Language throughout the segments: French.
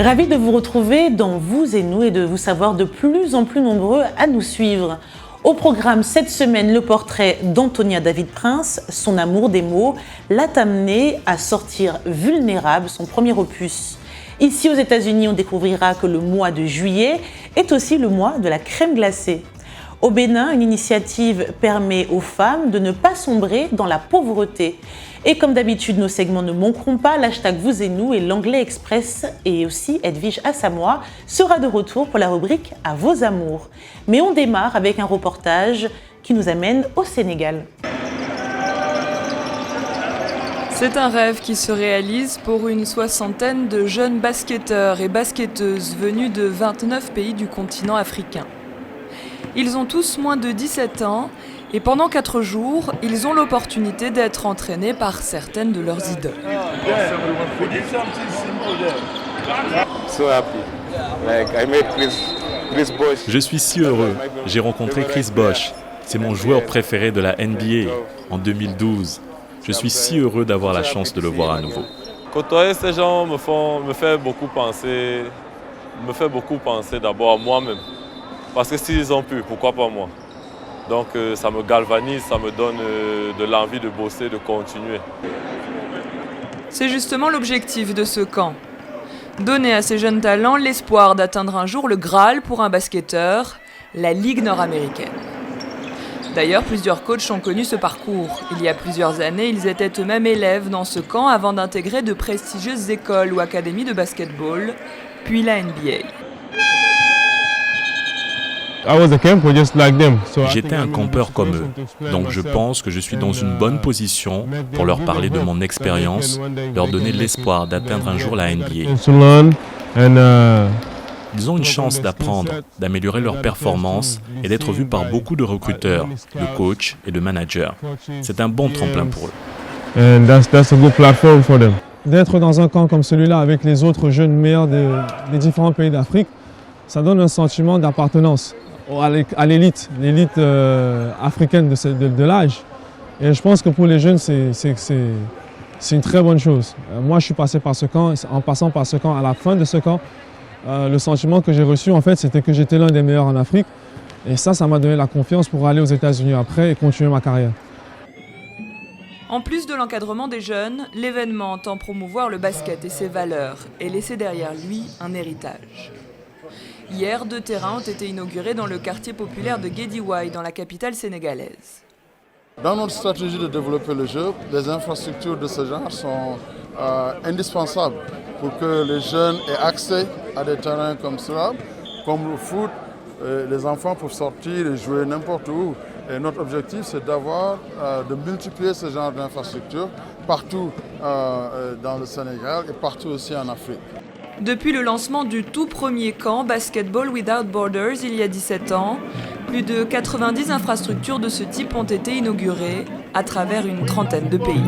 Ravi de vous retrouver dans Vous et Nous et de vous savoir de plus en plus nombreux à nous suivre. Au programme cette semaine, le portrait d'Antonia David Prince. Son amour des mots l'a amené à sortir Vulnérable, son premier opus. Ici aux États-Unis, on découvrira que le mois de juillet est aussi le mois de la crème glacée. Au Bénin, une initiative permet aux femmes de ne pas sombrer dans la pauvreté. Et comme d'habitude, nos segments ne manqueront pas. L'hashtag Vous et Nous et l'Anglais Express et aussi Edwige Assamoah sera de retour pour la rubrique À vos amours. Mais on démarre avec un reportage qui nous amène au Sénégal. C'est un rêve qui se réalise pour une soixantaine de jeunes basketteurs et basketteuses venus de 29 pays du continent africain. Ils ont tous moins de 17 ans et pendant 4 jours, ils ont l'opportunité d'être entraînés par certaines de leurs idoles. Je suis si heureux. J'ai rencontré Chris Bosh. C'est mon joueur préféré de la NBA en 2012. Je suis si heureux d'avoir la chance de le voir à nouveau. Côtoyer ces gens me fait beaucoup penser d'abord à moi-même. Parce que s'ils ont pu, pourquoi pas moi? Donc ça me galvanise, ça me donne de l'envie de bosser, de continuer. C'est justement l'objectif de ce camp. Donner à ces jeunes talents l'espoir d'atteindre un jour le Graal pour un basketteur, la Ligue nord-américaine. D'ailleurs, plusieurs coachs ont connu ce parcours. Il y a plusieurs années, ils étaient eux-mêmes élèves dans ce camp avant d'intégrer de prestigieuses écoles ou académies de basketball, puis la NBA. J'étais un campeur comme eux, donc je pense que je suis dans une bonne position pour leur parler de mon expérience, leur donner l'espoir d'atteindre un jour la NBA. Ils ont une chance d'apprendre, d'améliorer leur performance et d'être vus par beaucoup de recruteurs, de coachs et de managers. C'est un bon tremplin pour eux. D'être dans un camp comme celui-là avec les autres jeunes meilleurs des différents pays d'Afrique, ça donne un sentiment d'appartenance à l'élite africaine de l'âge. Et je pense que pour les jeunes, c'est une très bonne chose. Moi, je suis passé par ce camp. En passant par ce camp, à la fin de ce camp, le sentiment que j'ai reçu, en fait, c'était que j'étais l'un des meilleurs en Afrique. Et ça m'a donné la confiance pour aller aux États-Unis après et continuer ma carrière. En plus de l'encadrement des jeunes, l'événement entend promouvoir le basket et ses valeurs et laisser derrière lui un héritage. Hier, 2 terrains ont été inaugurés dans le quartier populaire de Guédiawaye, dans la capitale sénégalaise. Dans notre stratégie de développer le jeu, les infrastructures de ce genre sont indispensables pour que les jeunes aient accès à des terrains comme cela, comme le foot. Les enfants peuvent sortir et jouer n'importe où. Et notre objectif, c'est de multiplier ce genre d'infrastructures partout dans le Sénégal et partout aussi en Afrique. Depuis le lancement du tout premier camp Basketball Without Borders il y a 17 ans, plus de 90 infrastructures de ce type ont été inaugurées à travers une trentaine de pays.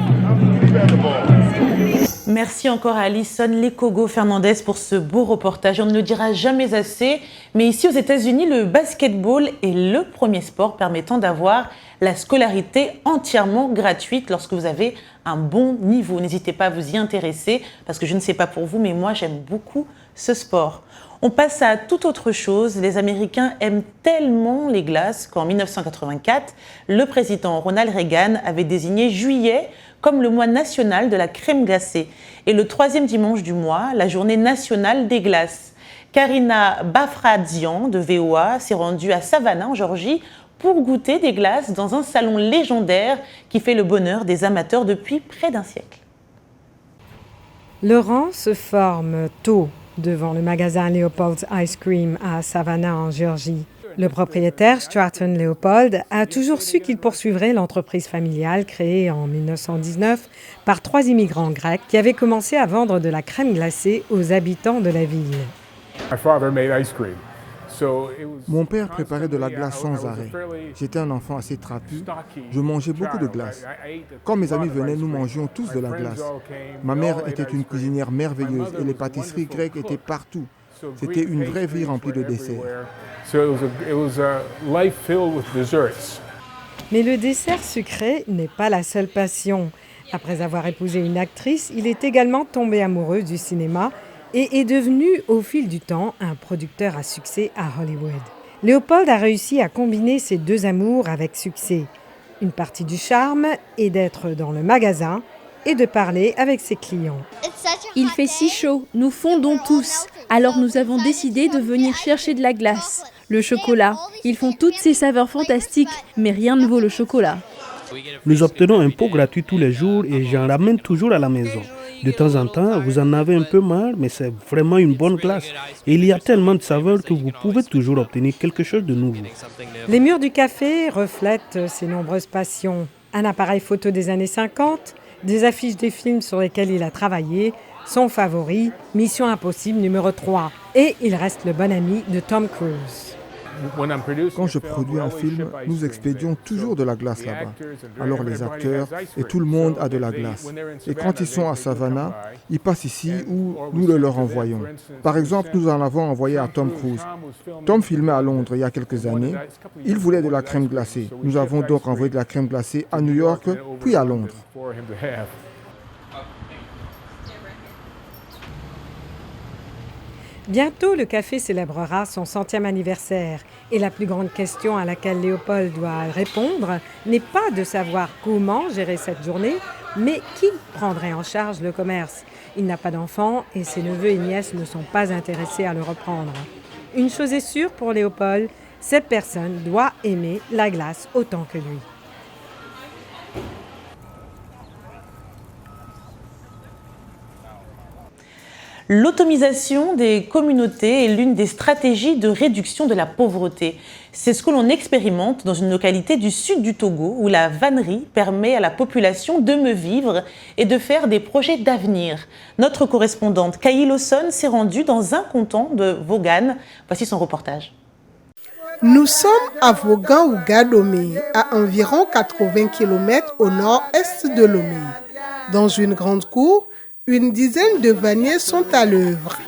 Merci encore à Alison Lekogo Fernandez pour ce beau reportage. On ne le dira jamais assez, mais ici aux États-Unis, le basketball est le premier sport permettant d'avoir la scolarité entièrement gratuite lorsque vous avez un bon niveau. N'hésitez pas à vous y intéresser parce que je ne sais pas pour vous, mais moi j'aime beaucoup ce sport. On passe à toute autre chose. Les Américains aiment tellement les glaces qu'en 1984, le président Ronald Reagan avait désigné juillet comme le mois national de la crème glacée. Et le 3e dimanche du mois, la journée nationale des glaces. Karina Bafradian de VOA s'est rendue à Savannah en Géorgie pour goûter des glaces dans un salon légendaire qui fait le bonheur des amateurs depuis près d'un siècle. Le rang se forme tôt devant le magasin Leopold's Ice Cream à Savannah en Géorgie. Le propriétaire, Stratton Leopold, a toujours su qu'il poursuivrait l'entreprise familiale créée en 1919 par 3 immigrants grecs qui avaient commencé à vendre de la crème glacée aux habitants de la ville. Mon père préparait de la glace sans arrêt. J'étais un enfant assez trapu. Je mangeais beaucoup de glace. Quand mes amis venaient, nous mangions tous de la glace. Ma mère était une cuisinière merveilleuse et les pâtisseries grecques étaient partout. C'était une vraie vie remplie de desserts. Mais le dessert sucré n'est pas la seule passion. Après avoir épousé une actrice, il est également tombé amoureux du cinéma et est devenu au fil du temps un producteur à succès à Hollywood. Léopold a réussi à combiner ces deux amours avec succès. Une partie du charme est d'être dans le magasin et de parler avec ses clients. Il fait si chaud, nous fondons tous. Alors nous avons décidé de venir chercher de la glace. Le chocolat, ils font toutes ces saveurs fantastiques, mais rien ne vaut le chocolat. Nous obtenons un pot gratuit tous les jours et j'en ramène toujours à la maison. De temps en temps, vous en avez un peu marre, mais c'est vraiment une bonne glace. Et il y a tellement de saveurs que vous pouvez toujours obtenir quelque chose de nouveau. Les murs du café reflètent ses nombreuses passions. Un appareil photo des années 50, des affiches des films sur lesquels il a travaillé, son favori, Mission Impossible numéro 3. Et il reste le bon ami de Tom Cruise. Quand je produis un film, nous expédions toujours de la glace là-bas. Alors les acteurs et tout le monde a de la glace. Et quand ils sont à Savannah, ils passent ici où nous le leur envoyons. Par exemple, nous en avons envoyé à Tom Cruise. Tom filmait à Londres il y a quelques années. Il voulait de la crème glacée. Nous avons donc envoyé de la crème glacée à New York, puis à Londres. Bientôt, le café célébrera son 100e anniversaire. Et la plus grande question à laquelle Léopold doit répondre n'est pas de savoir comment gérer cette journée, mais qui prendrait en charge le commerce. Il n'a pas d'enfants et ses neveux et nièces ne sont pas intéressés à le reprendre. Une chose est sûre pour Léopold, cette personne doit aimer la glace autant que lui. L'automisation des communautés est l'une des stratégies de réduction de la pauvreté. C'est ce que l'on expérimente dans une localité du sud du Togo où la vannerie permet à la population de mieux vivre et de faire des projets d'avenir. Notre correspondante Kayi Lawson s'est rendue dans un canton de Vaughan. Voici son reportage. Nous sommes à Vaughan ou Gadomé, à environ 80 km au nord-est de Lomé. Dans une grande cour, une dizaine de vanniers sont à l'œuvre.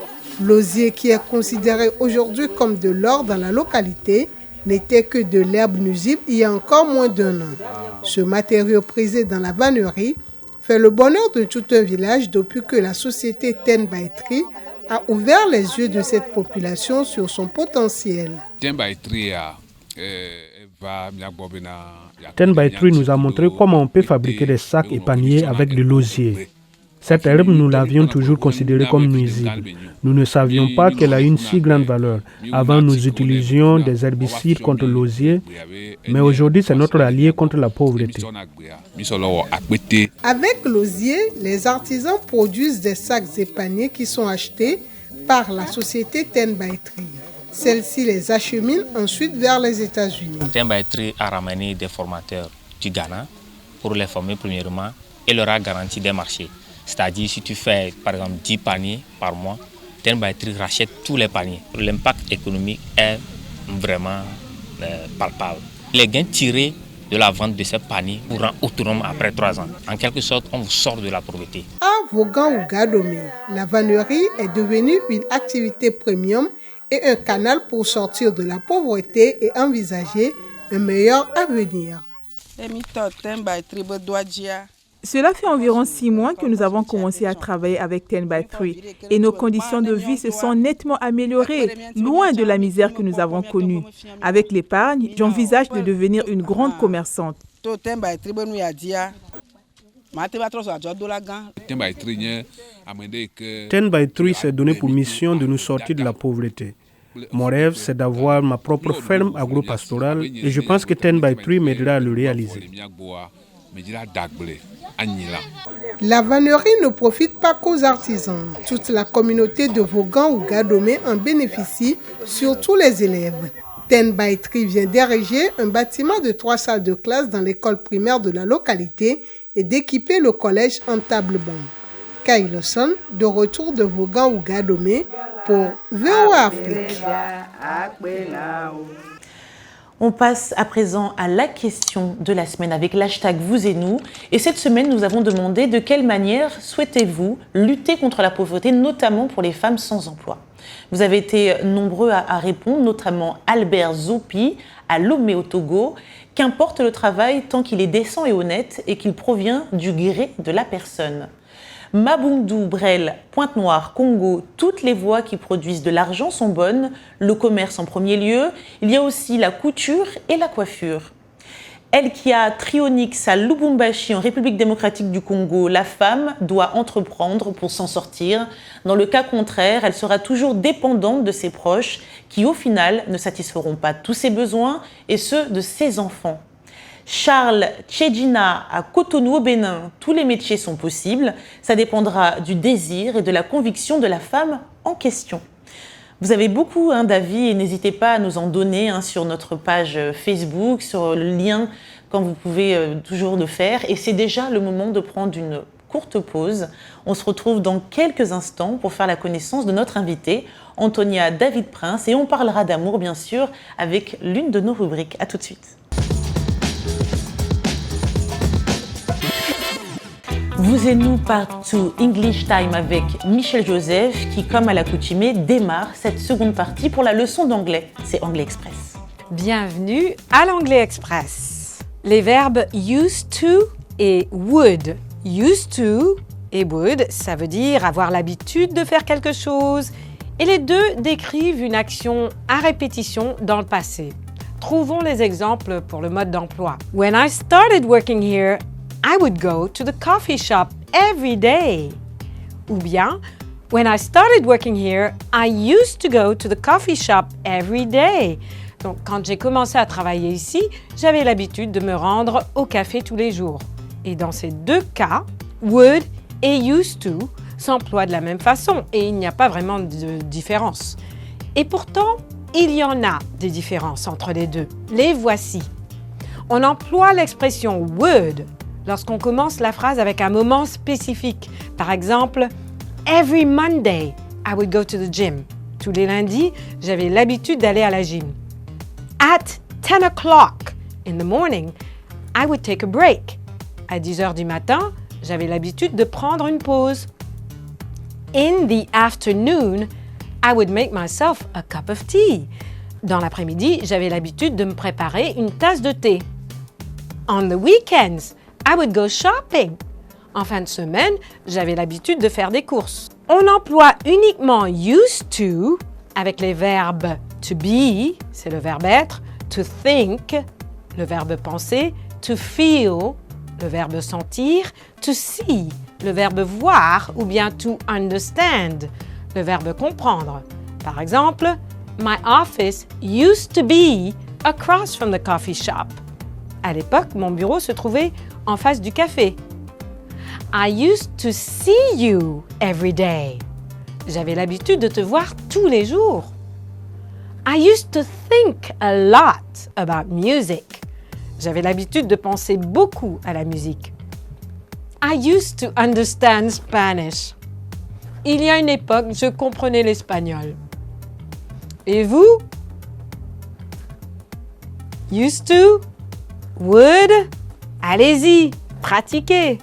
L'osier, qui est considéré aujourd'hui comme de l'or dans la localité, n'était que de l'herbe nuisible il y a encore moins d'un an. Ce matériau prisé dans la vannerie fait le bonheur de tout un village depuis que la société Ten by Tree a ouvert les yeux de cette population sur son potentiel. Ten by Tree nous a montré comment on peut fabriquer des sacs et paniers avec de l'osier. Cette herbe, nous l'avions toujours considérée comme nuisible. Nous ne savions pas qu'elle a une si grande valeur. Avant, nous utilisions des herbicides contre l'osier, mais aujourd'hui, c'est notre allié contre la pauvreté. Avec l'osier, les artisans produisent des sacs et paniers qui sont achetés par la société Ten by Tree. Celle-ci les achemine ensuite vers les États-Unis. Ten by Tree a ramené des formateurs du Ghana pour les former premièrement et leur a garanti des marchés. C'est-à-dire, si tu fais, par exemple, 10 paniers par mois, Ten by Tree rachète tous les paniers. L'impact économique est vraiment palpable. Les gains tirés de la vente de ces paniers vous rend autonome après 3 ans. En quelque sorte, on vous sort de la pauvreté. À Vaughan ou Gadomé, la vannerie est devenue une activité premium et un canal pour sortir de la pauvreté et envisager un meilleur avenir. Cela fait environ 6 mois que nous avons commencé à travailler avec Ten by Tree et nos conditions de vie se sont nettement améliorées, loin de la misère que nous avons connue. Avec l'épargne, j'envisage de devenir une grande commerçante. Ten by Tree s'est donné pour mission de nous sortir de la pauvreté. Mon rêve, c'est d'avoir ma propre ferme agro-pastorale et je pense que Ten by Tree m'aidera à le réaliser. La vannerie ne profite pas qu'aux artisans. Toute la communauté de Vaughan ou Gadomé en bénéficie, surtout les élèves. Ten by Tree vient d'ériger un bâtiment de 3 salles de classe dans l'école primaire de la localité et d'équiper le collège en table-banc. Kayi Lawson, de retour de Vaughan ou Gadomé pour VOA Afrique. On passe à présent à la question de la semaine avec l'hashtag Vous et Nous. Et cette semaine, nous avons demandé de quelle manière souhaitez-vous lutter contre la pauvreté, notamment pour les femmes sans emploi. Vous avez été nombreux à répondre, notamment Albert Zopi à Lomé au Togo. Qu'importe le travail tant qu'il est décent et honnête et qu'il provient du gré de la personne. Mabundu, Brel, Pointe-Noire, Congo, toutes les voies qui produisent de l'argent sont bonnes, le commerce en premier lieu, il y a aussi la couture et la coiffure. Elle qui a Trionix à Lubumbashi en République démocratique du Congo, la femme doit entreprendre pour s'en sortir. Dans le cas contraire, elle sera toujours dépendante de ses proches qui au final ne satisferont pas tous ses besoins et ceux de ses enfants. Charles Tchedjina à Cotonou au Bénin, tous les métiers sont possibles. Ça dépendra du désir et de la conviction de la femme en question. Vous avez beaucoup d'avis et n'hésitez pas à nous en donner sur notre page Facebook, sur le lien quand vous pouvez toujours le faire. Et c'est déjà le moment de prendre une courte pause. On se retrouve dans quelques instants pour faire la connaissance de notre invitée, Antonia David Prince. Et on parlera d'amour, bien sûr, avec l'une de nos rubriques. À tout de suite. Vous et nous part to English Time avec Michel Joseph qui, comme à l'accoutumée, démarre cette seconde partie pour la leçon d'anglais. C'est Anglais Express. Bienvenue à l'Anglais Express. Les verbes used to et would. Used to et would, ça veut dire avoir l'habitude de faire quelque chose. Et les deux décrivent une action à répétition dans le passé. Trouvons les exemples pour le mode d'emploi. When I started working here, I would go to the coffee shop every day. Ou bien, when I started working here, I used to go to the coffee shop every day. Donc, quand j'ai commencé à travailler ici, j'avais l'habitude de me rendre au café tous les jours. Et dans ces deux cas, would et used to s'emploient de la même façon et il n'y a pas vraiment de différence. Et pourtant, il y en a des différences entre les deux. Les voici. On emploie l'expression would lorsqu'on commence la phrase avec un moment spécifique. Par exemple, every Monday, I would go to the gym. Tous les lundis, j'avais l'habitude d'aller à la gym. At 10 o'clock in the morning, I would take a break. À 10 heures du matin, j'avais l'habitude de prendre une pause. In the afternoon, I would make myself a cup of tea. Dans l'après-midi, j'avais l'habitude de me préparer une tasse de thé. On the weekends, I would go shopping. En fin de semaine, j'avais l'habitude de faire des courses. On emploie uniquement used to avec les verbes to be, c'est le verbe être, to think, le verbe penser, to feel, le verbe sentir, to see, le verbe voir, ou bien to understand, le verbe comprendre. Par exemple, my office used to be across from the coffee shop. À l'époque, mon bureau se trouvait en face du café. I used to see you every day. J'avais l'habitude de te voir tous les jours. I used to think a lot about music. J'avais l'habitude de penser beaucoup à la musique. I used to understand Spanish. Il y a une époque, je comprenais l'espagnol. Et vous? Used to? Would? Allez-y, pratiquez.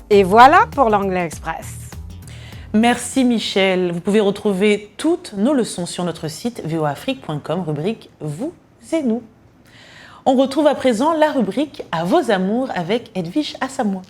Et voilà pour l'Anglais Express. Merci Michel. Vous pouvez retrouver toutes nos leçons sur notre site voafrique.com, rubrique Vous et nous. On retrouve à présent la rubrique À vos amours avec Edwige Assamoah.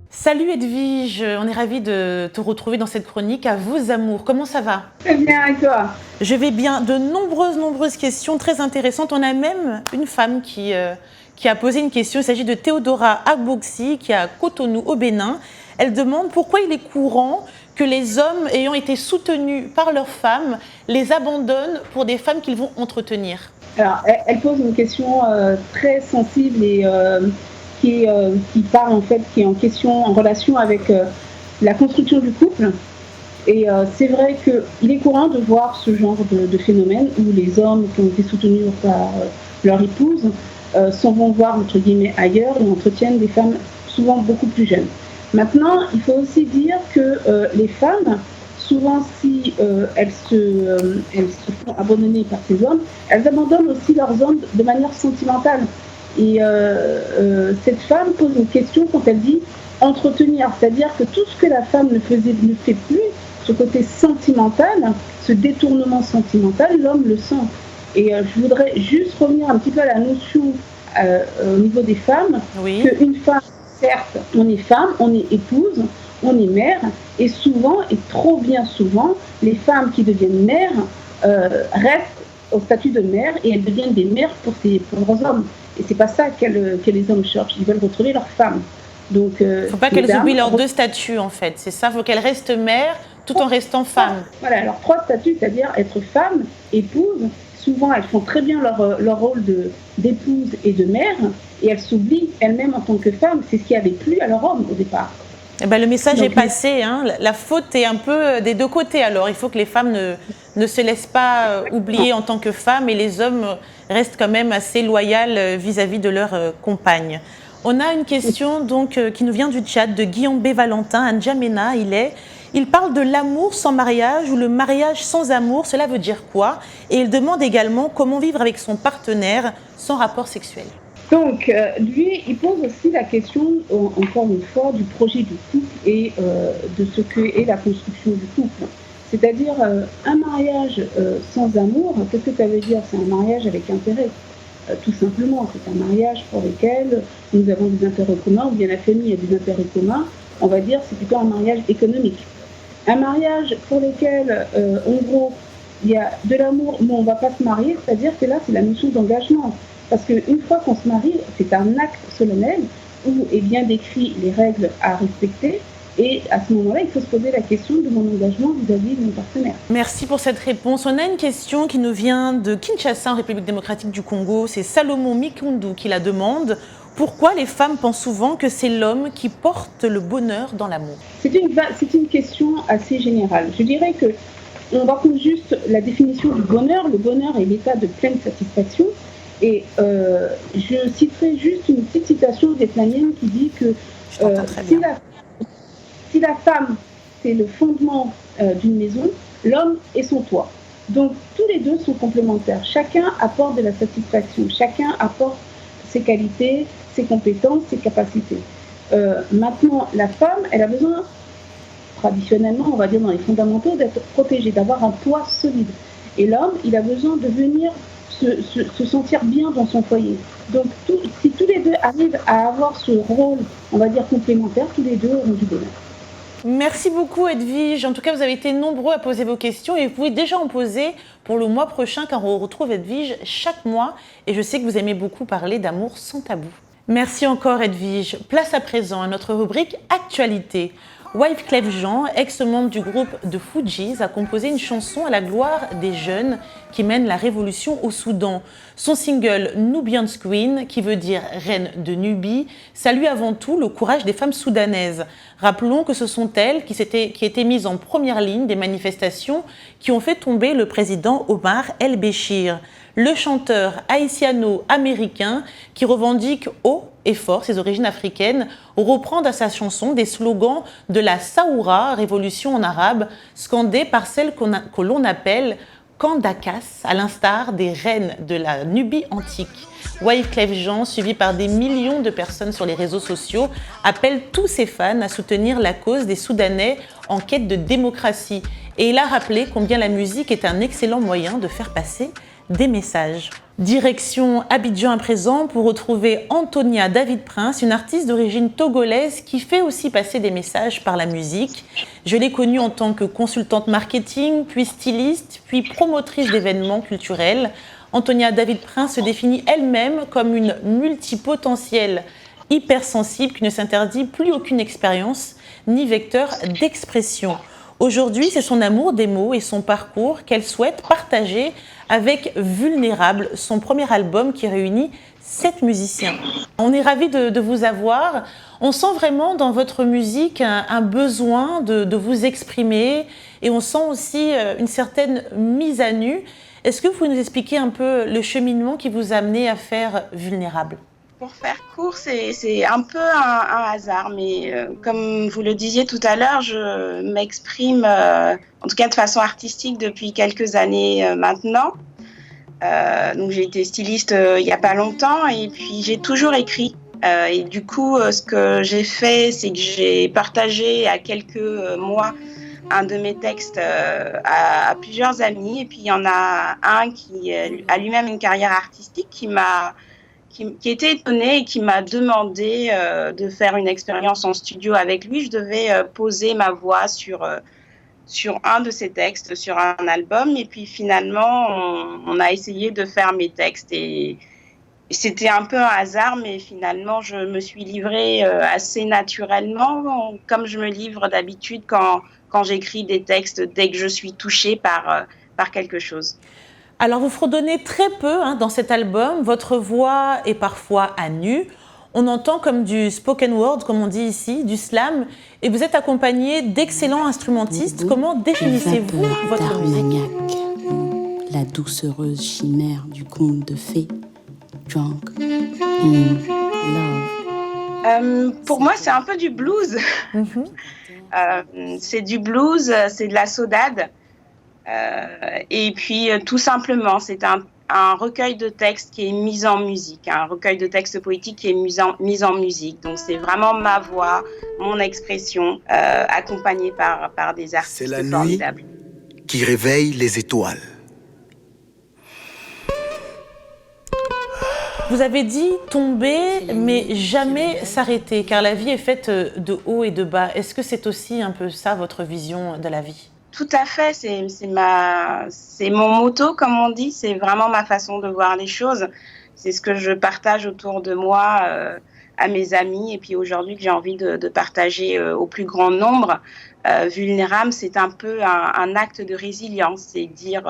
Salut Edwige, on est ravis de te retrouver dans cette chronique À vos amours. Comment ça va? Très bien, et toi? Je vais bien. De nombreuses questions très intéressantes. On a même une femme qui a posé une question. Il s'agit de Théodora Agboxi qui est à Cotonou au Bénin. Elle demande pourquoi il est courant que les hommes ayant été soutenus par leurs femmes les abandonnent pour des femmes qu'ils vont entretenir. Alors, elle pose une question très sensible et qui parle en fait, qui est en question, en relation avec la construction du couple. Et c'est vrai qu'il est courant de voir ce genre de phénomène où les hommes qui ont été soutenus par leur épouse s'en vont voir entre guillemets ailleurs et entretiennent des femmes souvent beaucoup plus jeunes. Maintenant, il faut aussi dire que les femmes, souvent si elles se font abandonner par ces hommes, elles abandonnent aussi leurs hommes de manière sentimentale. Et cette femme pose une question quand elle dit entretenir, c'est-à-dire que tout ce que la femme ne fait plus, ce côté sentimental, ce détournement sentimental, l'homme le sent. Et je voudrais juste revenir un petit peu à la notion au niveau des femmes, qu'une femme, certes, on est femme, on est épouse, on est mère, et souvent, et trop bien souvent, les femmes qui deviennent mères restent au statut de mère et elles deviennent des mères pour leurs hommes. Et c'est pas ça que les hommes cherchent, ils veulent retrouver leurs femmes. Donc, faut pas qu'elles oublient leurs deux statuts en fait, c'est ça, faut qu'elles restent mères tout en restant femmes. Voilà, alors 3 statuts, c'est-à-dire être femme, épouse. Souvent, elles font très bien leur rôle d'épouse et de mère, et elles s'oublient elles-mêmes en tant que femmes. C'est ce qui avait plu à leur homme au départ. Eh ben, le message est passé, hein. La faute est un peu des deux côtés. Alors, il faut que les femmes ne se laissent pas oublier en tant que femmes, et les hommes restent quand même assez loyaux vis-à-vis de leurs compagnes. On a une question donc qui nous vient du chat de Guillaume B. Valentin, à N'Djamena. Il parle de l'amour sans mariage ou le mariage sans amour, cela veut dire quoi? Et il demande également comment vivre avec son partenaire sans rapport sexuel. Donc, lui, il pose aussi la question, encore une fois, du projet du couple et de ce qu'est la construction du couple. C'est-à-dire, un mariage sans amour, qu'est-ce que ça veut dire? C'est un mariage avec intérêt. Tout simplement, c'est un mariage pour lequel nous avons des intérêts communs, ou bien la famille a des intérêts communs. On va dire c'est plutôt un mariage économique. Un mariage pour lequel, en gros, il y a de l'amour, mais on ne va pas se marier, c'est-à-dire que là, c'est la notion d'engagement. Parce qu'une fois qu'on se marie, c'est un acte solennel où est bien décrit les règles à respecter. Et à ce moment-là, il faut se poser la question de mon engagement vis-à-vis de mon partenaire. Merci pour cette réponse. On a une question qui nous vient de Kinshasa, en République démocratique du Congo. C'est Salomon Mikundu qui la demande. Pourquoi les femmes pensent souvent que c'est l'homme qui porte le bonheur dans l'amour? C'est une question assez générale. Je dirais que on va prendre juste la définition du bonheur. Le bonheur est l'état de pleine satisfaction. Et je citerai juste une petite citation vietnamienne qui dit que si la femme, c'est le fondement d'une maison, l'homme est son toit. Donc, tous les deux sont complémentaires. Chacun apporte de la satisfaction. Chacun apporte ses qualités, ses compétences, ses capacités. Maintenant, la femme, elle a besoin, traditionnellement, on va dire dans les fondamentaux, d'être protégée, d'avoir un toit solide. Et l'homme, il a besoin de venir se sentir bien dans son foyer. Donc, si tous les deux arrivent à avoir ce rôle, on va dire complémentaire, tous les deux auront du bonheur. Merci beaucoup Edwige. En tout cas, vous avez été nombreux à poser vos questions et vous pouvez déjà en poser pour le mois prochain car on retrouve Edwige chaque mois et je sais que vous aimez beaucoup parler d'amour sans tabou. Merci encore Edwige. Place à présent à notre rubrique Actualité. Wyclef Jean, ex-membre du groupe The Fugees, a composé une chanson à la gloire des jeunes qui mènent la révolution au Soudan. Son single Nubian's Queen, qui veut dire reine de Nubie, salue avant tout le courage des femmes soudanaises. Rappelons que ce sont elles qui étaient mises en première ligne des manifestations qui ont fait tomber le président Omar El-Béchir. Le chanteur haïtiano-américain qui revendique haut et fort ses origines africaines reprend dans sa chanson des slogans de la Saoura, révolution en arabe, scandés par celle que l'on appelle Candakas, à l'instar des reines de la Nubie antique. Wyclef Jean, suivi par des millions de personnes sur les réseaux sociaux, appelle tous ses fans à soutenir la cause des Soudanais en quête de démocratie. Et il a rappelé combien la musique est un excellent moyen de faire passer des messages. Direction Abidjan à présent pour retrouver Antonia David Prince, une artiste d'origine togolaise qui fait aussi passer des messages par la musique. Je l'ai connue en tant que consultante marketing, puis styliste, puis promotrice d'événements culturels. Antonia David Prince se définit elle-même comme une multipotentielle hypersensible qui ne s'interdit plus aucune expérience ni vecteur d'expression. Aujourd'hui, c'est son amour des mots et son parcours qu'elle souhaite partager avec Vulnérable, son premier album qui réunit 7 musiciens. On est ravis de vous avoir. On sent vraiment dans votre musique un besoin de vous exprimer et on sent aussi une certaine mise à nu. Est-ce que vous pouvez nous expliquer un peu le cheminement qui vous a amené à faire Vulnérable ? Pour faire court, c'est un peu un hasard, mais comme vous le disiez tout à l'heure, je m'exprime, en tout cas de façon artistique, depuis quelques années maintenant. Donc j'ai été styliste il n'y a pas longtemps et puis j'ai toujours écrit. Et du coup, ce que j'ai fait, c'est que j'ai partagé à quelques mois un de mes textes à plusieurs amis. Et puis il y en a un qui a lui-même une carrière artistique qui était étonné et qui m'a demandé de faire une expérience en studio avec lui. Je devais poser ma voix sur un de ses textes, sur un album. Et puis finalement, on a essayé de faire mes textes. Et c'était un peu un hasard, mais finalement, je me suis livrée assez naturellement, comme je me livre d'habitude quand j'écris des textes, dès que je suis touchée par quelque chose. Alors, vous fredonnez très peu dans cet album. Votre voix est parfois à nu. On entend comme du spoken word, comme on dit ici, du slam. Et vous êtes accompagné d'excellents instrumentistes. Comment définissez-vous votre musique ? La doucereuse chimère du conte de fées. Drunk in love. Pour moi, c'est un peu du blues. C'est du blues, c'est de la saudade. Et puis, tout simplement, c'est un recueil de textes qui est mis en musique, un recueil de textes poétiques qui est mis en musique. Donc, c'est vraiment ma voix, mon expression, accompagnée par des artistes formidables. C'est la nuit qui réveille les étoiles. Vous avez dit tomber, mais jamais s'arrêter, car la vie est faite de hauts et de bas. Est-ce que c'est aussi un peu ça, votre vision de la vie ? Tout à fait, c'est mon motto, comme on dit, c'est vraiment ma façon de voir les choses. C'est ce que je partage autour de moi à mes amis, et puis aujourd'hui que j'ai envie de partager au plus grand nombre. Vulnérable, c'est un peu un acte de résilience, c'est dire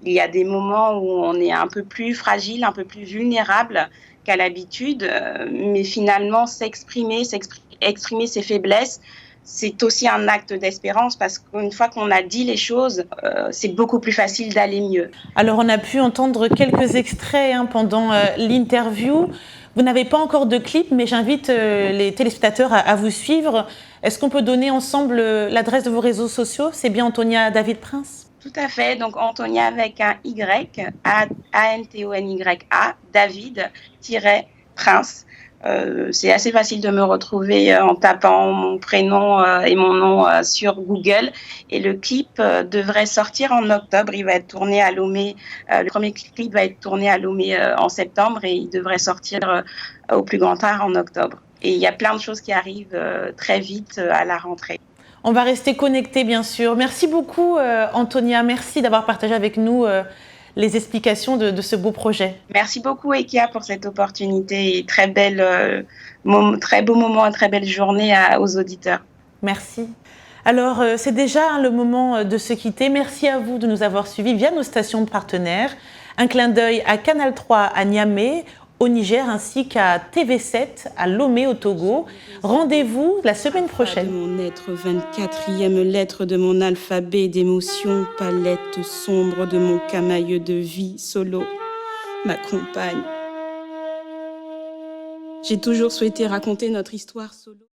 il y a des moments où on est un peu plus fragile, un peu plus vulnérable qu'à l'habitude, mais finalement exprimer ses faiblesses, c'est aussi un acte d'espérance parce qu'une fois qu'on a dit les choses, c'est beaucoup plus facile d'aller mieux. Alors on a pu entendre quelques extraits pendant l'interview. Vous n'avez pas encore de clip, mais j'invite les téléspectateurs à vous suivre. Est-ce qu'on peut donner ensemble l'adresse de vos réseaux sociaux ? C'est bien Antonia David Prince ? Tout à fait, donc Antonia avec un Y, A-N-T-O-N-Y-A, David-Prince. C'est assez facile de me retrouver en tapant mon prénom et mon nom sur Google. Et le clip devrait sortir en octobre. Il va être tourné à Lomé. Le premier clip va être tourné à Lomé en septembre et il devrait sortir au plus grand tard en octobre. Et il y a plein de choses qui arrivent très vite à la rentrée. On va rester connectés, bien sûr. Merci beaucoup, Antonia. Merci d'avoir partagé avec nous les explications de ce beau projet. Merci beaucoup, Ekia, pour cette opportunité et très beau moment et très belle journée aux auditeurs. Merci. Alors, c'est déjà le moment de se quitter. Merci à vous de nous avoir suivis via nos stations partenaires. Un clin d'œil à Canal 3 à Niamey, au Niger, ainsi qu'à TV7 à Lomé au Togo. Rendez-vous la semaine prochaine. De mon être, 24e lettre de mon alphabet d'émotions, palette sombre de mon camailleux de vie, solo, ma compagne. J'ai toujours souhaité raconter notre histoire solo.